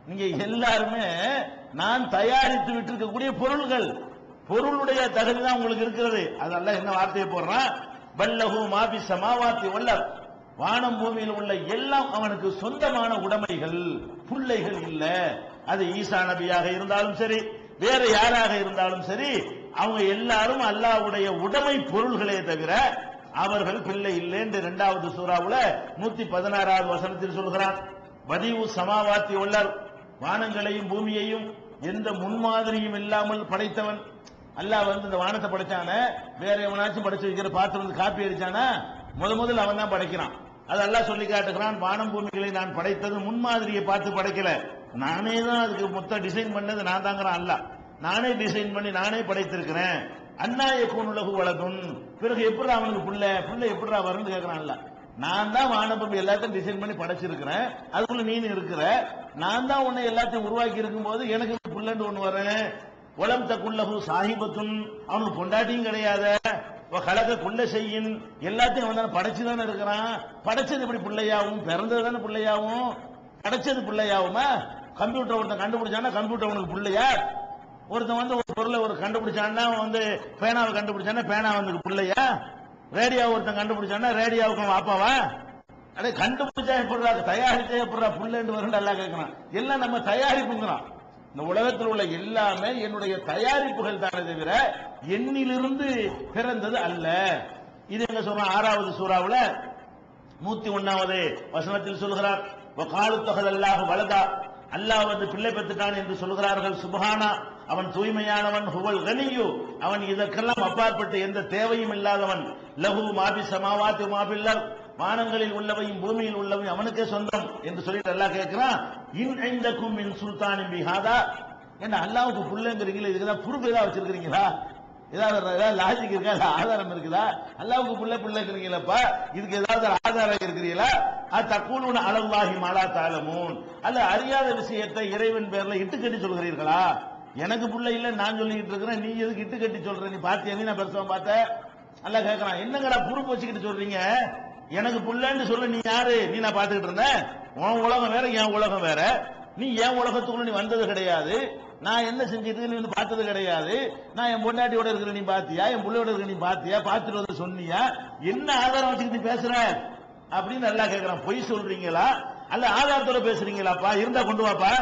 நீங்க எல்லாருமே நான் தயாரித்து விட்டிருக்கக்கூடிய பொருள்கள், பொருளுடைய தகுதி தான் உங்களுக்கு இருக்கிறது. அதெல்லாம் என்ன வார்த்தையை போடுறான், பல்லஹு மாபி சமாவாத்தி வல்ல, வானம் பூமியில் உள்ள எல்லாம் அவனுக்கு சொந்தமான உடைமைகள், பிள்ளைகள் இல்ல. அது ஈசா நபியாக இருந்தாலும் சரி, வேற யாராக இருந்தாலும் சரி, அவங்க எல்லாரும் அல்லாஹ்வுடைய உடைமை பொருள்களே தவிர அவர்கள் பிள்ளை இல்லை என்று 2வது சூராவுல 116வது வசனத்தில் சொல்கிறான். பதிவு சமாவாத்தி உள்ளர், வானங்களையும் பூமியையும் எந்த முன்மாதிரியும் இல்லாமல் படைத்தவன். அல்லாஹ் இந்த வானத்தை படைச்சான, வேற எவனாச்சும் படைச்சு வைக்கிற பாத்திரம் காப்பி அடிச்சானா? முதல்ல அவன் தான் படைக்கிறான். அது அல்லாஹ் சொல்லி காட்டுகிறான், வானம் பூமிகளை நான் படைத்தது முன்மாதிரியை பார்த்து படைக்கல, நானே தான் அதுக்கு மொத்த டிசைன் பண்ணது நான் தாங்கிறான். அல்லாஹ் நானே டிசைன் பண்ணி நானே படைத்திருக்கிறேன். அன்னா யகூனு லஹு வலதுன், பிறகு எப்படி அவனுக்கு புள்ள எப்படி வரும்னு கேட்கிறான்ல. நான் தான் வானபூமி எல்லாத்தையும் டிசைன் பண்ணி படைச்சிருக்கிறேன், அதுக்குள்ள நீனு இருக்கிற, நான் தான் உன்னை எல்லாத்தையும் உருவாக்கி இருக்கும் போது எனக்கு புள்ளன்னு ஒண்ணு வரேன். உலம் தக்குல்லஹு சாஹிபத்துன், அவனுக்கு பொண்டாட்டியும் கிடையாது. கலக குள்ள செய்யின், எல்லாத்தையும் அவன் தானே படைச்சுதானே இருக்கிறான். படைச்சது எப்படி பிள்ளையாவும், பிறந்தது தானே பிள்ளையாவும், படைச்சது பிள்ளையாவுமா? கம்ப்யூட்டர் ஒருத்தன் கண்டுபிடிச்சானா கம்ப்யூட்டர் அவனுக்கு பிள்ளையா? ஒருத்தன் ஒரு பொருளை கண்டுபிடிச்சான்னா பேனாவை கண்டுபிடிச்சானா பேனா வந்து பிள்ளையா? ரேடியோ ஒருத்தன் கண்டுபிடிச்சானா ரேடியோவுக்கு வாப்பாவா? அடே கண்டுபிடிச்சா எப்படா, தயாரிச்சா எப்படா புள்ளன்னு வரும்னு எல்லாம் கேட்கறான். எல்லாம் நம்ம தயாரிப்புங்கிறான். இந்த உலகத்தில் உள்ள எல்லாமே என்னுடைய தயாரிப்புகள் தானே தவிர எண்ணிலிருந்து பிறந்தது அல்ல. இது எங்க சொல்றான், 6வது சூராவுல 101வது வசனத்தில் சொல்கிறார், வகாலு தஹதல்லாஹு வலதா, அல்லாஹ் பிள்ளை பெற்றுட்டான் என்று சொல்கிறார்கள். சுப்ஹானா, அவன் தூய்மையானவன். ஹுவல் கனியு, அவன் இதற்கெல்லாம் அப்பாற்பட்டு எந்த தேவையும் இல்லாதவன். லஹு மாபி சமாவாத்தி மாபில்லர், வானங்களில் உள்ளவையும் பூமியில் உள்ளவையும் அவனுக்கே சொந்தம் என்று சொல்லிட்டு அல்லாஹ் கேட்கிறான். இன் ஐந்தக்கும் மின் சுல்தானின் பிஹாதா, என்ன அல்லாஹ்வுக்கு புள்ளங்கிறீங்களா? இதுக்குதான் ப்ரூஃப் ஏதாவது வச்சிருக்கீங்களா? ஏதாவது லாஜிக் இருக்கா, ஆதாரம் இருக்குதா? அல்லாஹ்வுக்கு புள்ளங்கிறீங்களப்பா, இதுக்கு ஏதாவது ஆதாரம் இருக்கிறீங்களா? தக்கூலுன அலல்லாஹி மாலா தஅலமூன், அல்ல அறியாத விஷயத்தை இறைவன் பேர்ல இட்டு கட்டி சொல்கிறீர்களா? எனக்கு புள்ள இல்ல நான் சொல்லிட்டு இருக்கிறேன், நீ எதுக்கு இட்டு கட்டி சொல்ற? நீ பாத்தியா? நீ நான் பெருசா பார்த்த? அல்லாஹ் கேட்கறான், என்னங்கடா ப்ரூஃப் வச்சுக்கிட்டு சொல்றீங்க? எனக்கு புள்ளன்னு சொல்ல நீ யாரு? நீ நான் பாத்துக்கிட்டு இருந்தேன். உன் உலகம் வேற, என் உலகம் வேற. நீ என் உலகத்துக்குள்ள நீ வந்தது கிடையாது. நான் என்ன செஞ்சிட்டு நீ பார்த்தது கிடையாது. நான் என் பொண்டாட்டியோட இருக்கிற நீ பாத்தியா? என் புள்ளையோட இருக்கிற நீ பாத்தியா? பாத்துட்டு வந்து சொன்னியா? என்ன ஆதாரம் வச்சுக்கிட்டு நீ பேசுற அப்படின்னு நல்லா கேட்கிறான். பொய் சொல்றீங்களா அல்ல ஆதாரத்தோட பேசுறீங்களாப்பா? இருந்தா கொண்டு வாப்பா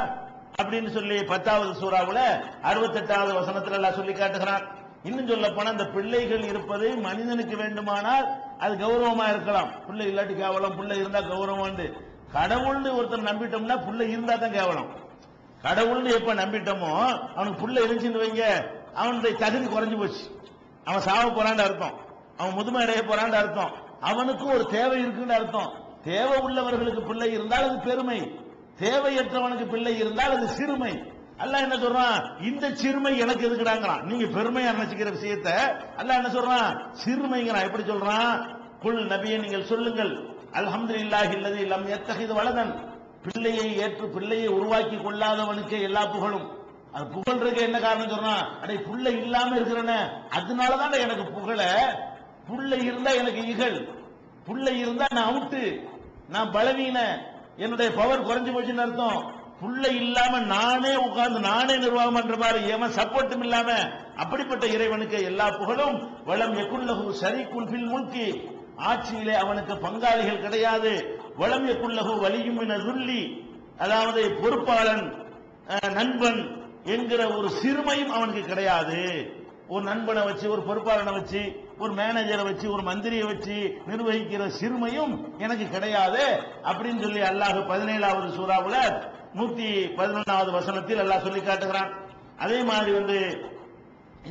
அப்படின்னு சொல்லி 10வது சூராவுல 68வது வசனத்துல எல்லாம் சொல்லி காட்டுகிறான். இன்னும் சொல்ல போனா, இந்த பிள்ளைகள் இருப்பது மனிதனுக்கு வேண்டுமானால் அது கௌரவமா இருக்கலாம். பிள்ளை இல்லாட்டி கேவலம், பிள்ளை இருந்தா கௌரவம். கடவுள்னு ஒருத்தர் நம்பிட்டோம்னா பிள்ளை இருந்தா தான் கேவலம். கடவுள்னு எப்ப நம்பிட்டோமோ அவனுக்கு புள்ள இருந்துச்சுன்னு வைங்க, அவனுடைய தகுதி குறைஞ்சு போச்சு. அவன் சாவ போறான்னு அர்த்தம், அவன் முதுமை அடைய போறான்னு அர்த்தம், அவனுக்கு ஒரு தேவை இருக்குன்னு அர்த்தம். தேவை உள்ளவர்களுக்கு பிள்ளை இருந்தால் அது பெருமை, தேவையற்றவனுக்கு பிள்ளை இருந்தால் அது சிறுமை. அல்லாஹ் என்ன சொல்றான், இந்த சிறுமை எனக்கு எதுக்குடாங்கிறான். நீங்க பெருமையா நினைச்சுக்கிற விஷயத்த அல்லாஹ் என்ன சொல்றான், சிறுமைங்கிறான். எப்படி சொல்றான், குல் நபியே நீங்கள் சொல்லுங்கள், அல்ஹம்துலில்லாஹி அல்லதி லம் யத்தஹிது வலதன், பிள்ளையை ஏற்று பிள்ளையை உருவாக்கி கொள்ளாதவனுக்கே எல்லா புகழும். அது புகழ்றதுக்கு என்ன காரணம் சொல்றான், அடே புள்ள இல்லாம இருக்கிறன அதனாலதான் எனக்கு புகழ. புள்ள இருந்தா எனக்கு இகழ், புள்ள இருந்தா நான் அவுட்டு, நான் பலவீன, என்னுடைய பவர் குறைஞ்சு போச்சுன்னு அர்த்தம். புள்ள இல்லாம நானே உட்கார்ந்து நானே நிர்வாகம் பண்ற மாதிரி ஏன் சப்போர்ட்டும் இல்லாம, அப்படிப்பட்ட இறைவனுக்கு எல்லா புகழும். வலம் யகுல்லஹு ஷரீக்குன் ஃபில் முல்கி, ஆட்சியிலே அவனுக்கு பங்காளிகள் கிடையாது. வலம் யகுல்லஹு வலியும் மின ذுல்லி, அதாவது பொறுப்பாளன் நண்பன் என்கிற ஒரு சிறுமையும் அவனுக்கு கிடையாது. ஒரு நண்பனை வச்சு, ஒரு பொறுப்பாளனை வச்சு, ஒரு மேனேஜரை வச்சு, ஒரு மந்திரியை வச்சு நிர்வகிக்கிற சிறுமையும் எனக்கு கிடையாது அப்படின்னு சொல்லி அல்லாஹ் 17வது சூராவுல 111வது வசனத்தில் அல்லாஹ் சொல்லி காட்டுகிறான். அதே மாதிரி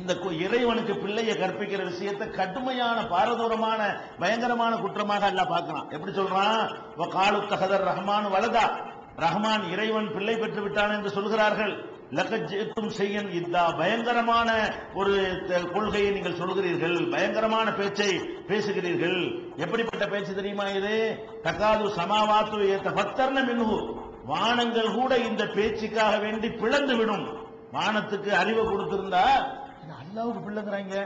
இந்த இறைவனுக்கு பிள்ளையை கற்பிக்கிற விஷயத்தை கடுமையான பாரதூரமான பயங்கரமான குற்றமாக அல்லாஹ் பார்க்கிறான். எப்படி சொல்றான், வகாலு தஹதர் ரஹ்மான் வலதா, ரஹ்மான் இறைவன் பிள்ளை பெற்று விட்டான் என்று சொல்கிறார்கள். லகஜ்தும் செய்யன் இதா, பயங்கரமான ஒரு கொள்கையை நீங்கள் சொல்கிறீர்கள், பயங்கரமான பேச்சை பேசுகிறீர்கள். எப்படிப்பட்ட பேச்சு தெரியுமா இது, தகாது சமாவாத்து ஏத்தபத்தர்ன மின்ஹு, வானங்கள் கூட இந்த பேச்சுக்காக வேண்டி பிளந்து விடும். வானத்துக்கு அறிவை கொடுத்திருந்தா அல்லாஹ்வுக்கு பிள்ளைங்கிறாங்க,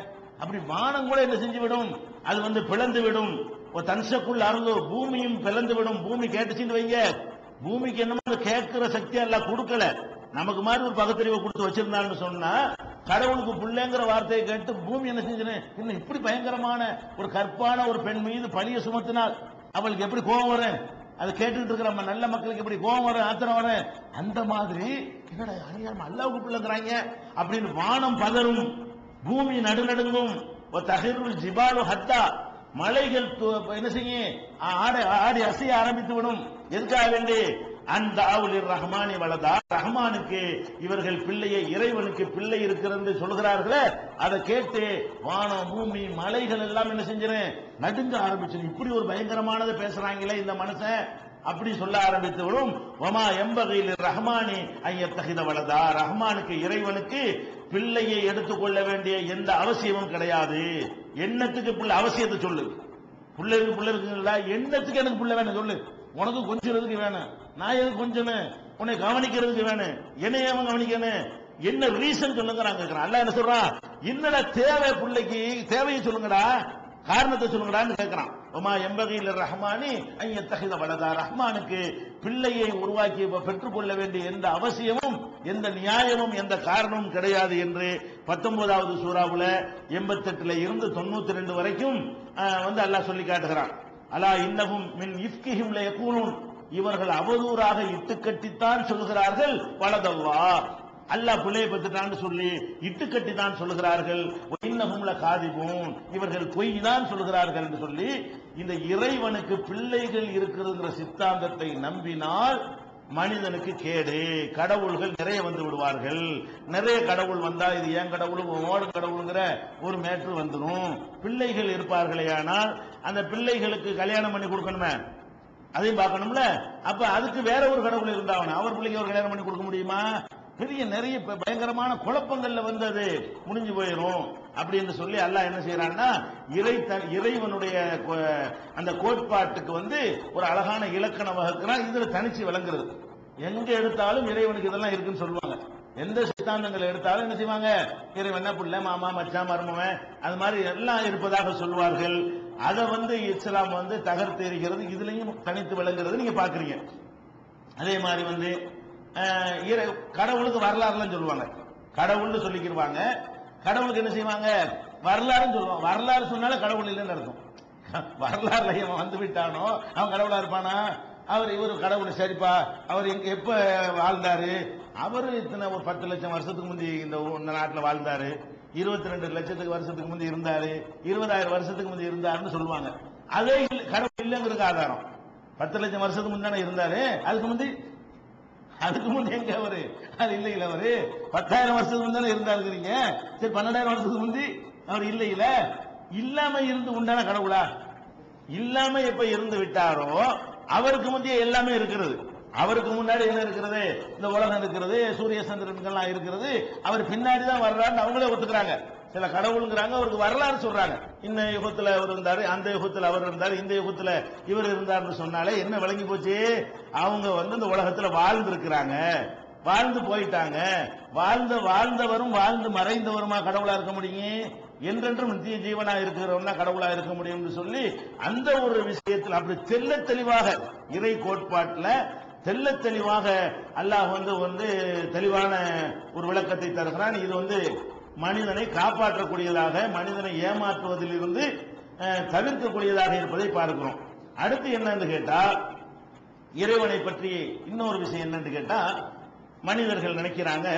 அப்படி வானம் கூட என்ன செஞ்சு விடும், அது பிளந்து விடும். ஒரு தன்சக்குள் அருள், பூமியும் பிளந்து விடும். பூமி கேட்டுச்சுன்னு வைங்க, பூமிக்கு என்னமோ கேட்கிற சக்தி எல்லாம் கொடுக்கல, நமக்கு மாதிரி ஒரு பகுத்தறிவை கொடுத்து வச்சிருந்தான்னு சொன்னா, கடவுளுக்கு பிள்ளைங்கிற வார்த்தையை கேட்டு பூமி என்ன செஞ்சு இன்னும் இப்படி பயங்கரமான ஒரு கற்பான ஒரு பெண் மீது பழிய சுமத்தினால் அவளுக்கு எப்படி கோபம் வரும்? அதை கேட்டுக்கிட்டு இருக்கிற நல்ல மக்களுக்கு எப்படி கோபம் வரும், ஆத்திரம் வரும்? அந்த மாதிரி என்னடா அறியாம அல்லாவுக்கு பிள்ளைங்கிறாங்க அப்படின்னு வானம் பதறும், பூமி நடுநடுங்கும், தஹிருல் ஜிபாலு ஹத்தா, மலைகள் என்ன செய்யும் ஆடி அசைய ஆரம்பித்து விடும். எதுக்காக வேண்டி அந்த ஆவுலிர் ரஹ்மானி வலதா, ரஹ்மானுக்கு இவர்கள் பிள்ளையை, இறைவனுக்கு பிள்ளை இருக்கிறது சொல்கிறார்களே, அதை கேட்டு வானம் பூமி மலைகள் எல்லாம் என்ன செஞ்சிடும், நடுங்க ஆரம்பிச்சு. இப்படி ஒரு பயங்கரமானதை பேசுறாங்களே இந்த மனுஷன் அப்படி சொல்ல ஆரம்பித்து விடும். வமா எம்பகையில் ரஹ்மானி ஐயத்தகித வலதா, ரஹ்மானுக்கு இறைவனுக்கு பிள்ளையை எடுத்துக்கொள்ள வேண்டிய எந்த அவசியமும் கிடையாது. எண்ணத்துக்கு பிள்ளை அவசியத்தை சொல்லு, பிள்ளை இருக்குங்களா, எண்ணத்துக்கு எனக்கு பிள்ளை வேணும் சொல்லு. உனக்கு கொஞ்சிறதுக்கு வேணும், நான் எதுக்கு கொஞ்சம், உன்னை கவனிக்கிறதுக்கு வேணும், என்னைய அவன் கவனிக்கணும், என்ன ரீசன் சொல்லுங்க. நான் கேட்கிறேன், அல்ல என்ன சொல்றான், என்னடா தேவை பிள்ளைக்கு, தேவையை சொல்லுங்கடா, காரணத்தை சொல்லுங்கடான்னு கேட்கிறான். ஒமா எம்பகையில் ரஹ்மானி ஐயத்தகித வலதா, ரஹ்மானுக்கு பிள்ளையை உருவாக்கி பெற்றுக்கொள்ள வேண்டிய எந்த அவசியமும் எந்த நியாயமும் எந்த காரணமும் கிடையாது என்று 19வது சூறாவுல 88 இருந்து 92 வரைக்கும் அல்லாஹ் சொல்லி காட்டுகிறான். அலா இன்னஹும் மின் இஃப்கிஹிம் லயகூலூன், இவர்கள் அவதூறாக இட்டுக்கட்டித்தான் சொல்கிறார்கள் வலதல்லாஹ், அல்லாஹ் பிள்ளையை பெற்றுட்டான்னு சொல்லி இட்டுக்கட்டி தான் சொல்லுகிறார்கள். இன்னஹும் லகாதிபூன், இவர்கள் பொய் தான் சொல்கிறார்கள் என்று சொல்லி, இந்த இறைவனுக்கு பிள்ளைகள் இருக்கிறதுங்கிற சித்தாந்தத்தை நம்பினால் மனிதனுக்கு கேடு. கடவுள்கள் நிறைய வந்து விடுவார்கள். நிறைய கடவுள் வந்தா இது ஏன் கடவுள் ஓடும் கடவுளுங்கிற ஒரு மேற்று வந்துடும். பிள்ளைகள் இருப்பார்களே, ஆனால் அந்த பிள்ளைகளுக்கு கல்யாணம் பண்ணி கொடுக்கணுமே, அதையும் பார்க்கணும்ல. அப்ப அதுக்கு வேற ஒரு கடவுள் இருந்தாவணும், அவர் பிள்ளைக்கு ஒரு கல்யாணம் பண்ணி கொடுக்க முடியுமா? பெரிய நிறைய பயங்கரமான குழப்பங்கள்ல அது முடிஞ்சு போயிடும் அப்படின்னு சொல்லி அல்லாஹ் என்ன செய்யறான்னா, இறைவனுடைய அந்த கோட்பாட்டுக்கு ஒரு அழகான இலக்கணம் வகுக்கிறான். இதுல தனிச்சு விளங்குறது, எங்க எடுத்தாலும் இறைவனுக்கு இதெல்லாம் இருக்குன்னு சொல்லுவாங்க. எந்த சித்தாந்தங்களை எடுத்தாலும் என்ன செய்வாங்க, இறைவன் பிள்ளை, மாமா, மச்சான், மருமவன், அது மாதிரி எல்லாம் இருப்பதாக சொல்வார்கள். அதை இஸ்லாம் தகர்த்து எறிகிறது, இதுலயும் தனித்து விளங்குறது நீங்க பாக்குறீங்க. அதே மாதிரி கடவுளுக்கு வரலாறுலாம் சொல்லுவாங்க, கடவுள்னு சொல்லிக்கிடுவாங்க. கடவுளுக்கு என்ன செய்வாங்க, வரலாறுன்னு சொல்லுவாங்க. வரலாறு சொன்னாலும் கடவுள் இல்லைன்னு அர்த்தம். வரலாறுல அவன் வந்து விட்டானோ அவன் கடவுளா இருப்பானா? இவர் கடவுள் சரிப்பா, அவர் எப்ப வாழ்ந்தாரு, அவரு இத்தனை ஒரு 10 லட்சம் வருஷத்துக்கு முந்தி இந்த நாட்டில் வாழ்ந்தாரு, 22 லட்சத்துக்கு வருஷத்துக்கு முந்தி இருந்தாரு, 20,000 வருஷத்துக்கு முந்தி இருந்தாருன்னு சொல்லுவாங்க. அதே கடவுள் இல்லைங்கிறதுக்கு ஆதாரம் 10 லட்சம் வருஷத்துக்கு முந்தானே இருந்தாரு, அதுக்கு முந்தைய எங்க அவரு, அது இல்ல அவரு 10,000 வருஷத்துக்கு முந்தானே இருந்தாருக்கிறீங்க. சரி 12,000 வருஷத்துக்கு முந்தி அவர் இல்ல இல்லாம இருந்து உண்டான கடவுளா? இல்லாம எப்ப இருந்து விட்டாரோ அவருக்கு முந்தைய எல்லாமே இருக்கிறது. அவருக்கு முன்னாடி என்ன இருக்கிறது, இந்த உலகம் இருக்கிறது, சூரிய சந்திரன்கள்லாம் இருக்கிறது. அவர் பின்னாடி தான் வர்றாருன்னு அவங்களே ஒத்துக்கிறாங்க. சில கடவுளுங்கிறாங்க, அவருக்கு வரலாறு சொல்றாங்க. இந்த யுகத்துல அவர் இருந்தாரு, அந்த யுகத்துல அவர் இருந்தாரு, இந்த யுகத்துல இவர் இருந்தாருன்னு சொன்னாலே என்ன விளங்கி போச்சு, அவங்க இந்த உலகத்துல வாழ்ந்து இருக்கிறாங்க, வாழ்ந்து போயிட்டாங்க. வாழ்ந்தவரும் வாழ்ந்து மறைந்தவருமா கடவுளா இருக்க முடியும்? என்றென்றும் நித்திய ஜீவனா இருக்கிறவனா கடவுளா இருக்க முடியும்னு சொல்லி அந்த ஒரு விஷயத்தில் அப்படி தெல்ல தெளிவாக இறை கோட்பாட்டில் தெல்ல தெளிவாக அல்லாஹ் தெளிவான ஒரு விளக்கத்தை தருகிறான். இது மனிதனை காப்பாற்றக்கூடியதாக, மனிதனை ஏமாற்றுவதில் இருந்து தவிர்க்கக்கூடியதாக இருப்பதை பார்க்கிறோம். அடுத்து என்னன்னு கேட்டா, இறைவனை பற்றி இன்னொரு விஷயம் என்னன்னு கேட்டா, மனிதர்கள் நினைக்கிறாங்க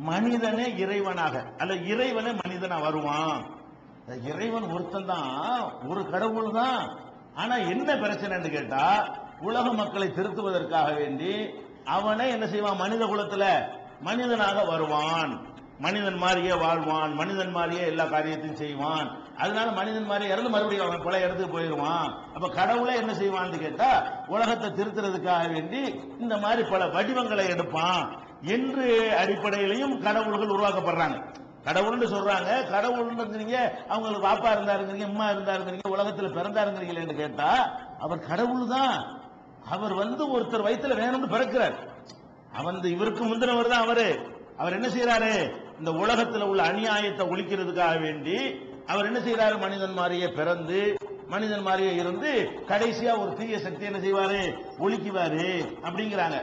மனிதனே இறைவனாக அல்ல, இறைவனே மனிதனா வருவான். இறைவன் ஒருத்தன் தான், ஒரு கடவுள் தான். ஆனா என்ன பிரச்சனைன்னு கேட்டா, உலக மக்களை திருத்துவதற்காக வேண்டி அவனே என்ன செய்வான், மனித குலத்துல மனிதனாக வருவான், மனிதன் மாதிரியே வாழ்வான், மனிதன் மாதிரியே எல்லா காரியத்தையும் செய்வான். அதனால மனிதன் மாதிரி இறந்து மறுபடியும் அவன் பல இடத்துக்கு போயிடுவான். அப்ப கடவுளே என்ன செய்வான்னு கேட்டா, உலகத்தை திருத்துறதுக்காக வேண்டி இந்த மாதிரி பல வடிவங்களை எடுப்பான் என்று அடிப்படையிலையும் கடவுள்கள் உருவாக்கப்படுறாங்க. கடவுள்னு சொல்றாங்க, கடவுள்ங்கிறீங்க அவங்களுக்கு பாப்பா இருந்தாருங்கிறீங்க, அம்மா இருந்தாருங்கிறீங்க, உலகத்துல பிறந்தாருங்கிறீங்களேன்னு கேட்டா, அவர் கடவுள் தான். அவர் ஒருத்தர் வயிற்றுல வேணும்னு பிறக்கிறார். இவருக்கு முந்தினவர் தான் அவரு. அவர் என்ன செய்யறாரு, இந்த உலகத்தில் உள்ள அநியாயத்தை ஒழிக்கிறதுக்காக வேண்டி அவர் என்ன செய்யறாரு, மனிதன் மாதிரியே பிறந்து மனிதன் மாதிரியே இருந்து கடைசியா ஒரு தீய சக்தி என்ன செய்வாரு, ஒழிக்குவாரு அப்படிங்கிறாங்க.